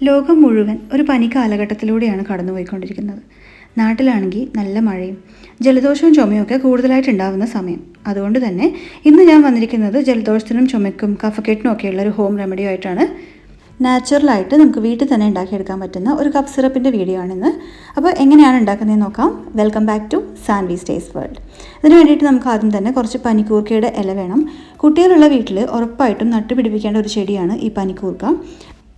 ലോകം മുഴുവൻ ഒരു പനി കാലഘട്ടത്തിലൂടെയാണ് കടന്നുപോയിക്കൊണ്ടിരിക്കുന്നത്. നാട്ടിലാണെങ്കിൽ നല്ല മഴയും ജലദോഷവും ചുമയൊക്കെ കൂടുതലായിട്ട് ഉണ്ടാകുന്ന സമയം. അതുകൊണ്ട് തന്നെ ഇന്ന് ഞാൻ വന്നിരിക്കുന്നത് ജലദോഷത്തിനും ചുമയ്ക്കും കഫക്കെട്ടിനും ഒക്കെയുള്ള ഒരു ഹോം റെമഡിയോ ആയിട്ടാണ്. നാച്ചുറലായിട്ട് നമുക്ക് വീട്ടിൽ തന്നെ ഉണ്ടാക്കിയെടുക്കാൻ പറ്റുന്ന ഒരു കപ്പ് സിറപ്പിൻ്റെ വീഡിയോ ആണിന്ന്. അപ്പോൾ എങ്ങനെയാണ് ഉണ്ടാക്കുന്നതെന്ന് നോക്കാം. Welcome back to Sanvi's taste world. ഇതിന് വേണ്ടിയിട്ട് നമുക്ക് ആദ്യം തന്നെ കുറച്ച് പനിക്കൂർക്കയുടെ ഇല വേണം. കുട്ടികളുള്ള വീട്ടിൽ ഉറപ്പായിട്ടും നട്ടുപിടിപ്പിക്കേണ്ട ഒരു ചെടിയാണ് ഈ പനിക്കൂർക്ക.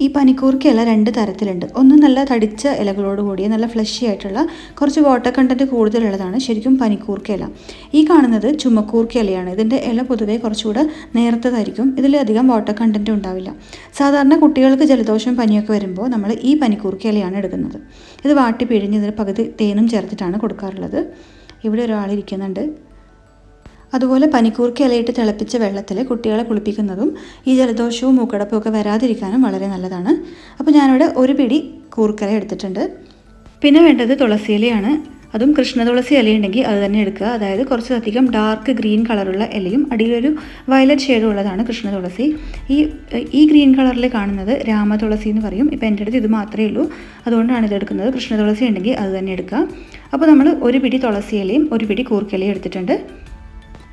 ഈ പനിക്കൂർക്ക ഇല രണ്ട് തരത്തിലുണ്ട്. ഒന്ന് നല്ല തടിച്ച ഇലകളോട് കൂടിയ നല്ല ഫ്ലഷി ആയിട്ടുള്ള കുറച്ച് വാട്ടർ കണ്ടൻറ്റ് കൂടുതലുള്ളതാണ് ശരിക്കും പനിക്കൂർക്ക ഇല. ഈ കാണുന്നത് ചുമക്കൂർക്ക ഇലയാണ്. ഇതിൻ്റെ ഇല പൊതുവേ കുറച്ചുകൂടെ നേർത്തതായിരിക്കും. ഇതിലധികം വാട്ടർ കണ്ടൻറ്റ് ഉണ്ടാവില്ല. സാധാരണ കുട്ടികൾക്ക് ജലദോഷവും പനിയൊക്കെ വരുമ്പോൾ നമ്മൾ ഈ പനിക്കൂർക്ക ഇലയാണ് എടുക്കുന്നത്. ഇത് വാട്ടി പിഴിഞ്ഞ് ഇതിന് പകുതി തേനും ചേർത്തിട്ടാണ് കൊടുക്കാറുള്ളത്. ഇവിടെ ഒരാളിരിക്കുന്നുണ്ട്. അതുപോലെ പനിക്കൂർക്ക ഇലയിട്ട് തിളപ്പിച്ച വെള്ളത്തിൽ കുട്ടികളെ കുളിപ്പിക്കുന്നതും ഈ ജലദോഷവും മൂക്കടപ്പും ഒക്കെ വരാതിരിക്കാനും വളരെ നല്ലതാണ്. അപ്പോൾ ഞാനിവിടെ ഒരു പിടി കൂർക്കല എടുത്തിട്ടുണ്ട്. പിന്നെ വേണ്ടത് തുളസി ഇലയാണ്. അതും കൃഷ്ണ തുളസി ഇലയുണ്ടെങ്കിൽ അത് തന്നെ എടുക്കുക. അതായത് കുറച്ചധികം ഡാർക്ക് ഗ്രീൻ കളറുള്ള ഇലയും അടിയിലൊരു വയലറ്റ് ഷെയ്ഡും ഉള്ളതാണ് കൃഷ്ണ തുളസി. ഈ ഗ്രീൻ കളറിൽ കാണുന്നത് രാമ തുളസി എന്ന് പറയും. ഇപ്പോൾ എൻ്റെ അടുത്ത് ഇത് മാത്രമേ ഉള്ളൂ, അതുകൊണ്ടാണ് ഇതെടുക്കുന്നത്. കൃഷ്ണ തുളസി ഉണ്ടെങ്കിൽ അത് തന്നെ എടുക്കുക. അപ്പോൾ നമ്മൾ ഒരു പിടി തുളസി ഇലയും ഒരു പിടി കൂർക്കലയും എടുത്തിട്ടുണ്ട്.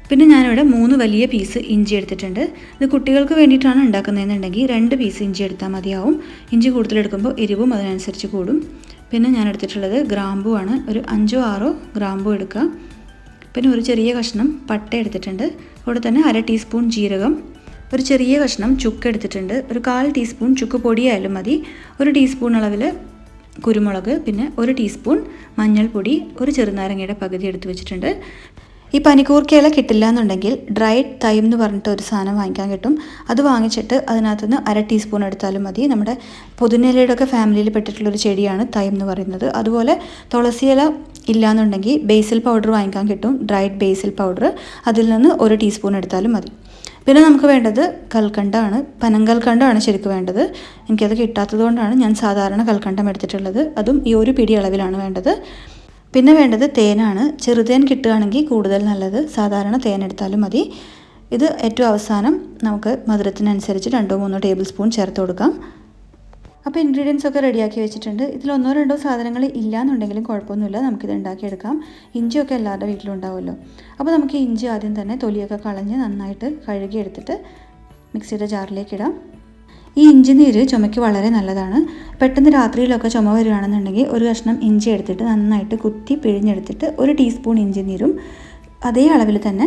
പിന്നെ ഞാനിവിടെ 3 വലിയ പീസ് ഇഞ്ചി എടുത്തിട്ടുണ്ട്. ഇത് കുട്ടികൾക്ക് വേണ്ടിയിട്ടാണ് ഉണ്ടാക്കുന്നതെന്നുണ്ടെങ്കിൽ 2 പീസ് ഇഞ്ചി എടുത്താൽ മതിയാവും. ഇഞ്ചി കൂടുതലെടുക്കുമ്പോൾ എരിവും അതിനനുസരിച്ച് കൂടും. പിന്നെ ഞാൻ എടുത്തിട്ടുള്ളത് ഗ്രാമ്പൂ ആണ്. ഒരു 5-6 ഗ്രാമ്പൂ എടുക്കുക. പിന്നെ ഒരു ചെറിയ കഷ്ണം പട്ട എടുത്തിട്ടുണ്ട്. കൂടെ തന്നെ 1/2 ടീസ്പൂൺ ജീരകം, ഒരു ചെറിയ കഷ്ണം ചുക്ക് എടുത്തിട്ടുണ്ട്. ഒരു 1/4 ടീസ്പൂൺ ചുക്ക് പൊടിയായാലും മതി. 1 ടീസ്പൂൺ അളവിൽ കുരുമുളക്, പിന്നെ 1 ടീസ്പൂൺ മഞ്ഞൾപ്പൊടി, ഒരു ചെറുനാരങ്ങയുടെ പകുതി എടുത്ത് വെച്ചിട്ടുണ്ട്. ഈ പനിക്കൂർക്ക ഇല കിട്ടില്ല എന്നുണ്ടെങ്കിൽ ഡ്രൈഡ് തൈം എന്ന് പറഞ്ഞിട്ട് ഒരു സാധനം വാങ്ങിക്കാൻ കിട്ടും. അത് വാങ്ങിച്ചിട്ട് അതിനകത്തുനിന്ന് 1/2 ടീസ്പൂൺ എടുത്താലും മതി. നമ്മുടെ പുതിനയിലയുടെ ഒക്കെ ഫാമിലിയിൽ പെട്ടിട്ടുള്ളൊരു ചെടിയാണ് തൈം എന്ന് പറയുന്നത്. അതുപോലെ തുളസി ഇല ഇല്ലയെന്നുണ്ടെങ്കിൽ ബേസിൽ പൗഡർ വാങ്ങിക്കാൻ കിട്ടും, ഡ്രൈഡ് ബേസിൽ പൗഡർ. അതിൽ നിന്ന് 1 ടീസ്പൂൺ എടുത്താലും മതി. പിന്നെ നമുക്ക് വേണ്ടത് കൽക്കണ്ടമാണ്. പനങ്കൽക്കണ്ടമാണ് ശരിക്കും വേണ്ടത്. എനിക്കത് കിട്ടാത്തത് കൊണ്ടാണ് ഞാൻ സാധാരണ കൽക്കണ്ടം എടുത്തിട്ടുള്ളത്. അതും ഈ ഒരു പിടി അളവിലാണ് വേണ്ടത്. പിന്നെ വേണ്ടത് തേനാണ്. ചെറുതേൻ കിട്ടുകയാണെങ്കിൽ കൂടുതൽ നല്ലത്. സാധാരണ തേൻ എടുത്താലും മതി. ഇത് ഏറ്റവും അവസാനം നമുക്ക് മധുരത്തിനനുസരിച്ച് 2-3 ടേബിൾ സ്പൂൺ ചേർത്ത് കൊടുക്കാം. അപ്പോൾ ഇൻഗ്രീഡിയൻസ് ഒക്കെ റെഡിയാക്കി വെച്ചിട്ടുണ്ട്. ഇതിൽ 1-2 സാധനങ്ങൾ ഇല്ലയെന്നുണ്ടെങ്കിലും കുഴപ്പമൊന്നുമില്ല, നമുക്കിത് ഉണ്ടാക്കിയെടുക്കാം. ഇഞ്ചിയൊക്കെ എല്ലാവരുടെ വീട്ടിലും ഉണ്ടാവുമല്ലോ. അപ്പോൾ നമുക്ക് ഇഞ്ചി ആദ്യം തന്നെ തൊലിയൊക്കെ കളഞ്ഞ് നന്നായിട്ട് കഴുകി എടുത്തിട്ട് മിക്സിയുടെ ജാറിലേക്ക് ഇടാം. ഈ ഇഞ്ചി നീര് ചുമയ്ക്ക് വളരെ നല്ലതാണ്. പെട്ടെന്ന് രാത്രിയിലൊക്കെ ചുമ വരികയാണെന്നുണ്ടെങ്കിൽ ഒരു കഷ്ണം ഇഞ്ചി എടുത്തിട്ട് നന്നായിട്ട് കുത്തി പിഴിഞ്ഞെടുത്തിട്ട് 1 ടീസ്പൂൺ ഇഞ്ചി നീരും അതേ അളവിൽ തന്നെ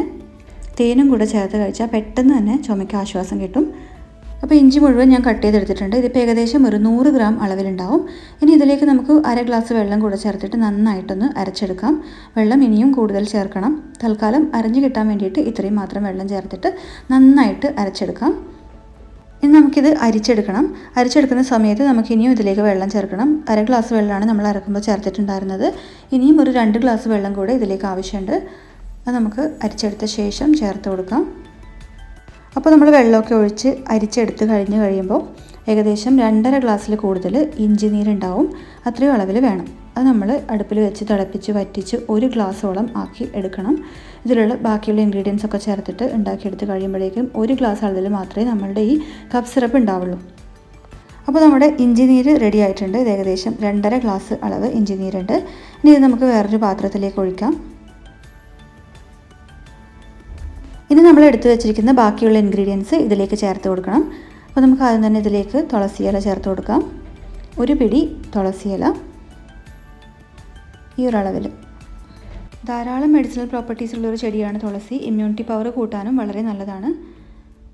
തേനും കൂടെ ചേർത്ത് കഴിച്ചാൽ പെട്ടെന്ന് തന്നെ ചുമയ്ക്ക് ആശ്വാസം കിട്ടും. അപ്പോൾ ഇഞ്ചി മുഴുവൻ ഞാൻ കട്ട് ചെയ്തെടുത്തിട്ടുണ്ട്. ഇതിപ്പോൾ ഏകദേശം ഒരു 100 ഗ്രാം അളവിലുണ്ടാവും. ഇനി ഇതിലേക്ക് നമുക്ക് 1/2 ഗ്ലാസ് വെള്ളം കൂടെ ചേർത്തിട്ട് നന്നായിട്ടൊന്ന് അരച്ചെടുക്കാം. വെള്ളം ഇനിയും കൂടുതൽ ചേർക്കണം. തൽക്കാലം അരഞ്ഞു കിട്ടാൻ വേണ്ടിയിട്ട് ഇത്രയും മാത്രം വെള്ളം ചേർത്തിട്ട് നന്നായിട്ട് അരച്ചെടുക്കാം. ഇനി നമുക്കിത് അരിച്ചെടുക്കണം. അരിച്ചെടുക്കുന്ന സമയത്ത് നമുക്ക് ഇനിയും ഇതിലേക്ക് വെള്ളം ചേർക്കണം. 1/2 ഗ്ലാസ് വെള്ളമാണ് നമ്മൾ അരക്കുമ്പോൾ ചേർത്തിട്ടുണ്ടായിരുന്നത്. ഇനിയും ഒരു 2 ഗ്ലാസ് വെള്ളം കൂടെ ഇതിലേക്ക് ആവശ്യമുണ്ട്. അത് നമുക്ക് അരിച്ചെടുത്ത ശേഷം ചേർത്ത് കൊടുക്കാം. അപ്പോൾ നമ്മൾ വെള്ളമൊക്കെ ഒഴിച്ച് അരിച്ചെടുത്ത് കഴിയുമ്പോൾ ഏകദേശം 2.5 ഗ്ലാസ്സിൽ കൂടുതൽ ഇഞ്ചി നീരുണ്ടാവും. അത്രയും അളവിൽ വേണം. അത് നമ്മൾ അടുപ്പിൽ വെച്ച് തിളപ്പിച്ച് വറ്റിച്ച് 1 ഗ്ലാസ്സോളം ആക്കി എടുക്കണം. ഇതിലുള്ള ബാക്കിയുള്ള ഇൻഗ്രീഡിയൻസ് ഒക്കെ ചേർത്തിട്ട് ഉണ്ടാക്കിയെടുത്ത് കഴിയുമ്പോഴേക്കും 1 ഗ്ലാസ് അളവിൽ മാത്രമേ നമ്മളുടെ ഈ കപ്പ് സിറപ്പ് ഉണ്ടാവുള്ളൂ. അപ്പോൾ നമ്മുടെ ഇഞ്ചി നീര് റെഡി ആയിട്ടുണ്ട്. ഇത് ഏകദേശം 2.5 ഗ്ലാസ് അളവ് ഇഞ്ചി നീരുണ്ട്. ഇനി ഇത് നമുക്ക് വേറൊരു പാത്രത്തിലേക്ക് ഒഴിക്കാം. ഇനി നമ്മൾ എടുത്തു വെച്ചിരിക്കുന്ന ബാക്കിയുള്ള ഇൻഗ്രീഡിയൻസ് ഇതിലേക്ക് ചേർത്ത് കൊടുക്കണം. അപ്പോൾ നമുക്ക് ആദ്യം തന്നെ ഇതിലേക്ക് തുളസി ഇല ചേർത്ത് കൊടുക്കാം. 1 പിടി തുളസി ഇല ഈ ഒരളവിൽ. ധാരാളം മെഡിസിനൽ പ്രോപ്പർട്ടീസ് ഉള്ളൊരു ചെടിയാണ് തുളസി. ഇമ്മ്യൂണിറ്റി പവർ കൂട്ടാനും വളരെ നല്ലതാണ്.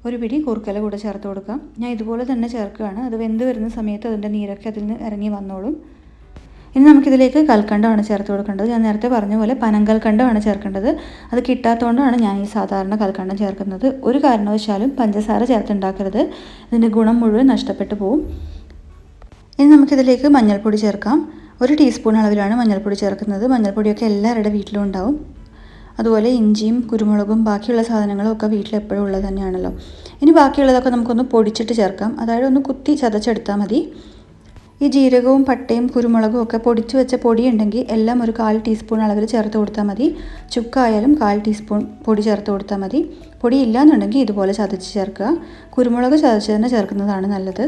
1 പിടി കൂർക്കല കൂടെ ചേർത്ത് കൊടുക്കാം. ഞാൻ ഇതുപോലെ തന്നെ ചേർക്കുകയാണ്. അത് വെന്ത് വരുന്ന സമയത്ത് അതിൻ്റെ നീരൊക്കെ അതിൽ നിന്ന് ഇറങ്ങി വന്നോളും. ഇനി നമുക്കിതിലേക്ക് കൽക്കണ്ടമാണ് ചേർത്ത് കൊടുക്കേണ്ടത്. ഞാൻ നേരത്തെ പറഞ്ഞ പോലെ പനങ്കൽക്കണ്ടമാണ് ചേർക്കേണ്ടത്. അത് കിട്ടാത്തതുകൊണ്ടാണ് ഞാൻ ഈ സാധാരണ കൽക്കണ്ടം ചേർക്കുന്നത്. ഒരു കാരണവശാലും പഞ്ചസാര ചേർത്തുണ്ടാക്കരുത്. ഇതിൻ്റെ ഗുണം മുഴുവൻ നഷ്ടപ്പെട്ടു പോവും. ഇനി നമുക്കിതിലേക്ക് മഞ്ഞൾപ്പൊടി ചേർക്കാം. 1 ടീസ്പൂൺ അളവിലാണ് മഞ്ഞൾപ്പൊടി ചേർക്കുന്നത്. മഞ്ഞൾപ്പൊടിയൊക്കെ എല്ലാവരുടെ വീട്ടിലും ഉണ്ടാവും. അതുപോലെ ഇഞ്ചിയും കുരുമുളകും ബാക്കിയുള്ള സാധനങ്ങളും ഒക്കെ വീട്ടിൽ എപ്പോഴും ഉള്ളത് തന്നെയാണല്ലോ. ഇനി ബാക്കിയുള്ളതൊക്കെ നമുക്കൊന്ന് പൊടിച്ചിട്ട് ചേർക്കാം. അതായത് ഒന്ന് കുത്തി ചതച്ചെടുത്താൽ മതി. ഈ ജീരകവും പട്ടയും കുരുമുളകും ഒക്കെ പൊടിച്ചു വെച്ച പൊടി ഉണ്ടെങ്കിൽ എല്ലാം ഒരു 1/4 ടീസ്പൂൺ അളവിൽ ചേർത്ത് കൊടുത്താൽ മതി. ചുക്കായാലും 1/4 ടീസ്പൂൺ പൊടി ചേർത്ത് കൊടുത്താൽ മതി. പൊടി ഇല്ലയെന്നുണ്ടെങ്കിൽ ഇതുപോലെ ചതച്ച് ചേർക്കുക. കുരുമുളക് ചതച്ച് തന്നെ ചേർക്കുന്നതാണ് നല്ലത്.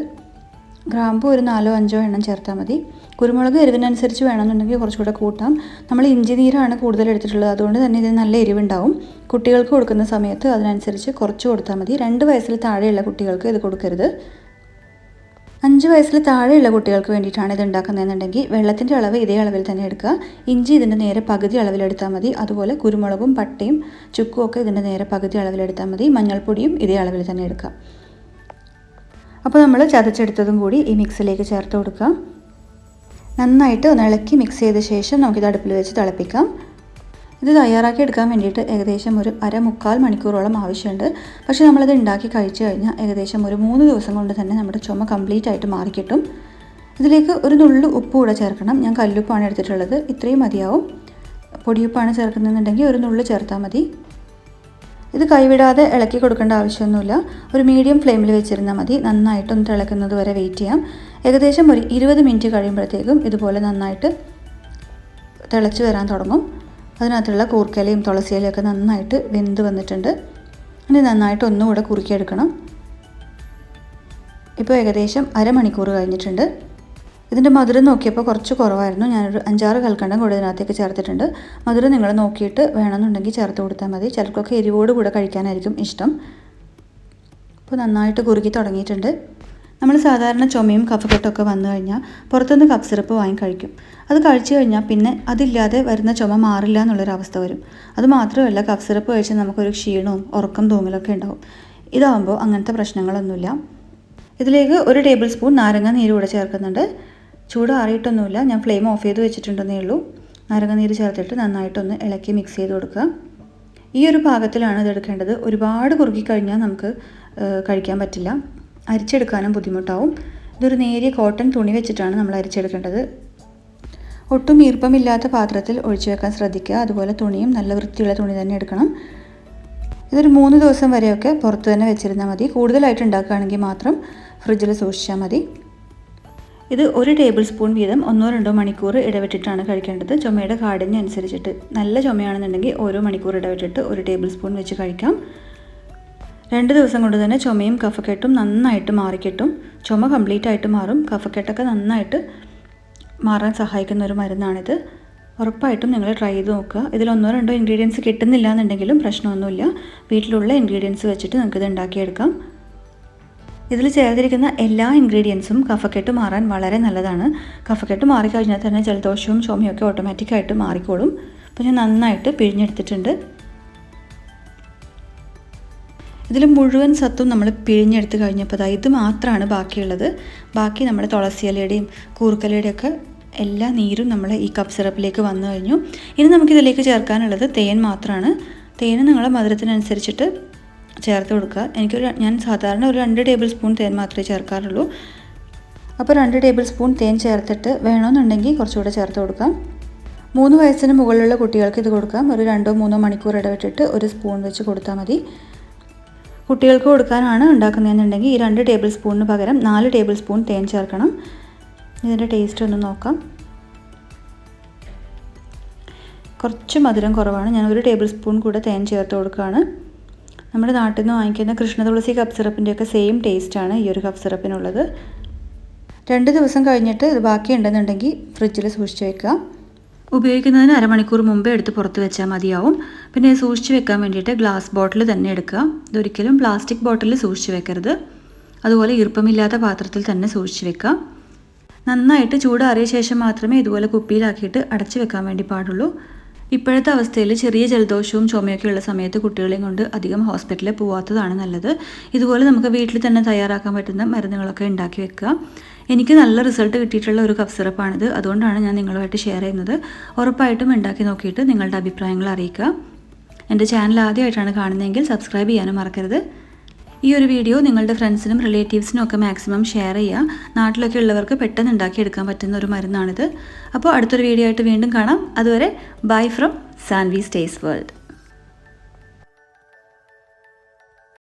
ഗ്രാമ്പൂ ഒരു 4-5 എണ്ണം ചേർത്താൽ മതി. കുരുമുളക് എരിവിനനുസരിച്ച് വേണമെന്നുണ്ടെങ്കിൽ കുറച്ചുകൂടെ കൂട്ടാം. നമ്മൾ ഇഞ്ചി നീരാണ് കൂടുതൽ എടുത്തിട്ടുള്ളത്, അതുകൊണ്ട് തന്നെ ഇതിന് നല്ല എരിവുണ്ടാവും. കുട്ടികൾക്ക് കൊടുക്കുന്ന സമയത്ത് അതിനനുസരിച്ച് കുറച്ച് കൊടുത്താൽ മതി. 2 വയസ്സിൽ താഴെയുള്ള കുട്ടികൾക്ക് ഇത് കൊടുക്കരുത്. 5 വയസ്സിൽ താഴെയുള്ള കുട്ടികൾക്ക് വേണ്ടിയിട്ടാണ് ഇത് ഉണ്ടാക്കുന്നതെന്നുണ്ടെങ്കിൽ വെള്ളത്തിൻ്റെ അളവ് ഇതേ അളവിൽ തന്നെ എടുക്കുക. ഇഞ്ചി ഇതിൻ്റെ നേരെ പകുതി അളവിലെടുത്താൽ മതി. അതുപോലെ കുരുമുളകും പട്ടയും ചുക്കും ഒക്കെ ഇതിൻ്റെ നേരെ പകുതി അളവിലെടുത്താൽ മതി. മഞ്ഞൾപ്പൊടിയും ഇതേ അളവിൽ തന്നെ എടുക്കുക. അപ്പോൾ നമ്മൾ ചതച്ചെടുത്തതും കൂടി ഈ മിക്സിലേക്ക് ചേർത്ത് കൊടുക്കാം. നന്നായിട്ട് ഒന്ന് ഇളക്കി മിക്സ് ചെയ്ത ശേഷം നമുക്കിത് അടുപ്പിൽ വെച്ച് തിളപ്പിക്കാം. ഇത് തയ്യാറാക്കി എടുക്കാൻ വേണ്ടിയിട്ട് ഏകദേശം ഒരു 1/4 മണിക്കൂറോളം ആവശ്യമുണ്ട്. പക്ഷേ നമ്മളിത് ഉണ്ടാക്കി കഴിച്ചു കഴിഞ്ഞാൽ ഏകദേശം ഒരു 3 ദിവസം കൊണ്ട് തന്നെ നമ്മുടെ ചുമ കംപ്ലീറ്റ് ആയിട്ട് മാറിക്കിട്ടും. ഇതിലേക്ക് ഒരു നുള്ളു ഉപ്പ് കൂടെ ചേർക്കണം. ഞാൻ കല്ലുപ്പാണ് എടുത്തിട്ടുള്ളത്, ഇത്രയും മതിയാവും. പൊടിയുപ്പാണ് ചേർക്കുന്നതെന്നുണ്ടെങ്കിൽ ഒരു നുള്ളു ചേർത്താൽ മതി. ഇത് കൈവിടാതെ ഇളക്കി കൊടുക്കേണ്ട ആവശ്യമൊന്നുമില്ല. ഒരു മീഡിയം ഫ്ലെയിമിൽ വെച്ചിരുന്നാൽ മതി. നന്നായിട്ടൊന്ന് തിളക്കുന്നത് വരെ വെയിറ്റ് ചെയ്യാം. ഏകദേശം ഒരു 20 മിനിറ്റ് കഴിയുമ്പോഴത്തേക്കും ഇതുപോലെ നന്നായിട്ട് തിളച്ച് വരാൻ തുടങ്ങും. അതിനകത്തുള്ള കൂർക്കയിലയും തുളസിയിലയും ഒക്കെ നന്നായിട്ട് വെന്ത് വന്നിട്ടുണ്ട്. ഇനി നന്നായിട്ട് ഒന്നുകൂടെ കുറുക്കിയെടുക്കണം. ഇപ്പോൾ ഏകദേശം 1/2 മണിക്കൂർ കഴിഞ്ഞിട്ടുണ്ട്. ഇതിൻ്റെ മധുരം നോക്കിയപ്പോൾ കുറച്ച് കുറവായിരുന്നു. ഞാനൊരു 5-6 കൽക്കണ്ടം കൂടെ ഇതിനകത്തേക്ക് ചേർത്തിട്ടുണ്ട്. മധുരം നിങ്ങൾ നോക്കിയിട്ട് വേണമെന്നുണ്ടെങ്കിൽ ചേർത്ത് കൊടുത്താൽ മതി. ചിലർക്കൊക്കെ എരിവോട് കൂടെ കഴിക്കാനായിരിക്കും ഇഷ്ടം. ഇപ്പോൾ നന്നായിട്ട് കുറുക്കി തുടങ്ങിയിട്ടുണ്ട്. നമ്മൾ സാധാരണ ചുമയും കഫക്കെട്ടൊക്കെ വന്നു കഴിഞ്ഞാൽ പുറത്തുനിന്ന് കഫ് സിറപ്പ് വാങ്ങി കഴിക്കും. അത് കഴിച്ചു കഴിഞ്ഞാൽ പിന്നെ അതില്ലാതെ വരുന്ന ചുമ മാറില്ല എന്നുള്ളൊരവസ്ഥ വരും. അതുമാത്രമല്ല, കഫ് സിറപ്പ് കഴിച്ചാൽ നമുക്കൊരു ക്ഷീണവും ഉറക്കം തൂങ്ങലൊക്കെ ഉണ്ടാവും. ഇതാകുമ്പോൾ അങ്ങനത്തെ പ്രശ്നങ്ങളൊന്നുമില്ല. ഇതിലേക്ക് 1 ടേബിൾ സ്പൂൺ നാരങ്ങ നീര് കൂടെ ചേർക്കുന്നുണ്ട്. ചൂട് ആറിയിട്ടൊന്നുമില്ല, ഞാൻ ഫ്ലെയിം ഓഫ് ചെയ്ത് വെച്ചിട്ടുണ്ടെന്നേ ഉള്ളൂ. നാരങ്ങ നീര് ചേർത്തിട്ട് നന്നായിട്ടൊന്ന് ഇളക്കി മിക്സ് ചെയ്ത് കൊടുക്കുക. ഈ ഒരു പാകത്തിലാണ് ഇത് എടുക്കേണ്ടത്. ഒരുപാട് കുറുക്കി കഴിഞ്ഞാൽ നമുക്ക് കഴിക്കാൻ പറ്റില്ല, അരിച്ചെടുക്കാനും ബുദ്ധിമുട്ടാവും. ഇതൊരു നേരിയ കോട്ടൺ തുണി വെച്ചിട്ടാണ് നമ്മൾ അരിച്ചെടുക്കേണ്ടത്. ഒട്ടും ഈർപ്പമില്ലാത്ത പാത്രത്തിൽ ഒഴിച്ചു വെക്കാൻ ശ്രദ്ധിക്കുക. അതുപോലെ തുണിയും നല്ല വൃത്തിയുള്ള തുണി തന്നെ എടുക്കണം. ഇതൊരു 3 ദിവസം വരെയൊക്കെ പുറത്ത് തന്നെ വെച്ചിരുന്നാൽ മതി. കൂടുതലായിട്ട് ഉണ്ടാക്കുകയാണെങ്കിൽ മാത്രം ഫ്രിഡ്ജിൽ സൂക്ഷിച്ചാൽ മതി. ഇത് 1 ടേബിൾ സ്പൂൺ വീതം 1-2 മണിക്കൂർ ഇടവിട്ടിട്ടാണ് കഴിക്കേണ്ടത്. ചുമയുടെ കാഠിന്യം അനുസരിച്ചിട്ട്. നല്ല ചുമയാണെന്നുണ്ടെങ്കിൽ ഓരോ മണിക്കൂർ ഇടവിട്ടിട്ട് 1 ടേബിൾ സ്പൂൺ വെച്ച് കഴിക്കാം. 2 ദിവസം കൊണ്ട് തന്നെ ചുമയും കഫക്കെട്ടും നന്നായിട്ട് മാറിക്കിട്ടും. ചുമ കംപ്ലീറ്റ് ആയിട്ട് മാറും. കഫക്കെട്ടൊക്കെ നന്നായിട്ട് മാറാൻ സഹായിക്കുന്ന ഒരു മരുന്നാണിത്. ഉറപ്പായിട്ടും നിങ്ങൾ ട്രൈ ചെയ്ത് നോക്കുക. ഇതിൽ 1-2 ഇൻഗ്രീഡിയൻസ് കിട്ടുന്നില്ല എന്നുണ്ടെങ്കിലും പ്രശ്നമൊന്നുമില്ല. വീട്ടിലുള്ള ഇൻഗ്രീഡിയൻസ് വെച്ചിട്ട് നമുക്കിത് ഉണ്ടാക്കിയെടുക്കാം. ഇതിൽ ചേർത്തിരിക്കുന്ന എല്ലാ ഇൻഗ്രീഡിയൻസും കഫക്കെട്ട് മാറാൻ വളരെ നല്ലതാണ്. കഫക്കെട്ട് മാറിക്കഴിഞ്ഞാൽ തന്നെ ജലദോഷവും ചുമയൊക്കെ ഓട്ടോമാറ്റിക്കായിട്ട് മാറിക്കോളും. അപ്പോൾ ഞാൻ നന്നായിട്ട് പിഴിഞ്ഞെടുത്തിട്ടുണ്ട്. ഇതിൽ മുഴുവൻ സത്തും നമ്മൾ പിഴിഞ്ഞെടുത്ത് കഴിഞ്ഞപ്പോൾ ഇത് മാത്രമാണ് ബാക്കിയുള്ളത്. ബാക്കി നമ്മുടെ തുളസിയിലയുടെയും കൂർക്കലയുടെയും ഒക്കെ എല്ലാ നീരും നമ്മൾ ഈ കപ്പ് സിറപ്പിലേക്ക് വന്നു കഴിഞ്ഞു. ഇനി നമുക്കിതിലേക്ക് ചേർക്കാനുള്ളത് തേൻ മാത്രമാണ്. തേൻ നിങ്ങളുടെ മധുരത്തിനനുസരിച്ചിട്ട് ചേർത്ത് കൊടുക്കുക. ഞാൻ സാധാരണ ഒരു 2 ടേബിൾ സ്പൂൺ തേൻ മാത്രമേ ചേർക്കാറുള്ളൂ. അപ്പോൾ 2 ടേബിൾ സ്പൂൺ തേൻ ചേർത്തിട്ട് വേണമെന്നുണ്ടെങ്കിൽ കുറച്ചുകൂടെ ചേർത്ത് കൊടുക്കാം. 3 വയസ്സിന് മുകളിലുള്ള കുട്ടികൾക്ക് ഇത് കൊടുക്കാം. ഒരു 2-3 മണിക്കൂർ ഇടവിട്ടിട്ട് 1 സ്പൂൺ വെച്ച് കൊടുത്താൽ മതി. കുട്ടികൾക്ക് കൊടുക്കാനാണ് ഉണ്ടാക്കുന്നതെന്നുണ്ടെങ്കിൽ ഈ 2 ടേബിൾ സ്പൂണിന് പകരം 4 ടേബിൾ സ്പൂൺ തേൻ ചേർക്കണം. ഇതിൻ്റെ ടേസ്റ്റ് ഒന്ന് നോക്കാം. കുറച്ച് മധുരം കുറവാണ്. ഞാൻ 1 ടേബിൾ സ്പൂൺ കൂടെ തേൻ ചേർത്ത് കൊടുക്കുകയാണ്. നമ്മുടെ നാട്ടിൽ നിന്ന് വാങ്ങിക്കുന്ന കൃഷ്ണ തുളസി കപ്പ് സിറപ്പിൻ്റെയൊക്കെ സെയിം ടേസ്റ്റാണ് ഈ ഒരു കപ്പ് സിറപ്പിനുള്ളത്. 2 ദിവസം കഴിഞ്ഞിട്ട് ഇത് ബാക്കിയുണ്ടെന്നുണ്ടെങ്കിൽ ഫ്രിഡ്ജിൽ സൂക്ഷിച്ച് വെക്കുക. ഉപയോഗിക്കുന്നതിന് 1/2 മണിക്കൂർ മുമ്പേ എടുത്ത് പുറത്ത് വെച്ചാൽ മതിയാവും. പിന്നെ സൂക്ഷിച്ച് വെക്കാൻ വേണ്ടിയിട്ട് ഗ്ലാസ് ബോട്ടിൽ തന്നെ എടുക്കുക. ഇതൊരിക്കലും പ്ലാസ്റ്റിക് ബോട്ടിലിൽ സൂക്ഷിച്ച് വെക്കരുത്. അതുപോലെ ഈർപ്പമില്ലാത്ത പാത്രത്തിൽ തന്നെ സൂക്ഷിച്ച് വെക്കുക. നന്നായിട്ട് ചൂടാറിയ ശേഷം മാത്രമേ ഇതുപോലെ കുപ്പിയിലാക്കിയിട്ട് അടച്ചു വെക്കാൻ വേണ്ടി പാടുള്ളൂ. ഇപ്പോഴത്തെ അവസ്ഥയിൽ ചെറിയ ജലദോഷവും ചുമയൊക്കെ ഉള്ള സമയത്ത് കുട്ടികളെയും കൊണ്ട് അധികം ഹോസ്പിറ്റലിൽ പോകാത്തതാണ് നല്ലത്. ഇതുപോലെ നമുക്ക് വീട്ടിൽ തന്നെ തയ്യാറാക്കാൻ പറ്റുന്ന മരുന്നുകളൊക്കെ ഉണ്ടാക്കി വെക്കുക. എനിക്ക് നല്ല റിസൾട്ട് കിട്ടിയിട്ടുള്ള ഒരു കഫ് സിറപ്പാണിത്. അതുകൊണ്ടാണ് ഞാൻ നിങ്ങളുമായിട്ട് ഷെയർ ചെയ്യുന്നത്. ഉറപ്പായിട്ടും ഉണ്ടാക്കി നോക്കിയിട്ട് നിങ്ങളുടെ അഭിപ്രായങ്ങൾ അറിയിക്കുക. എൻ്റെ ചാനൽ ആദ്യമായിട്ടാണ് കാണുന്നതെങ്കിൽ സബ്സ്ക്രൈബ് ചെയ്യാനും മറക്കരുത്. ഈ ഒരു വീഡിയോ നിങ്ങളുടെ ഫ്രണ്ട്സിനും റിലേറ്റീവ്സിനും ഒക്കെ മാക്സിമം ഷെയർ ചെയ്യുക. നാട്ടിലൊക്കെ ഉള്ളവർക്ക് പെട്ടെന്ന് ഉണ്ടാക്കിയെടുക്കാൻ പറ്റുന്ന ഒരു മരുന്നാണിത്. അപ്പോൾ അടുത്തൊരു വീഡിയോ ആയിട്ട് വീണ്ടും കാണാം. അതുവരെ ബൈ ഫ്രം സാൻവീസ് ടേസ്റ്റ് വേൾഡ്.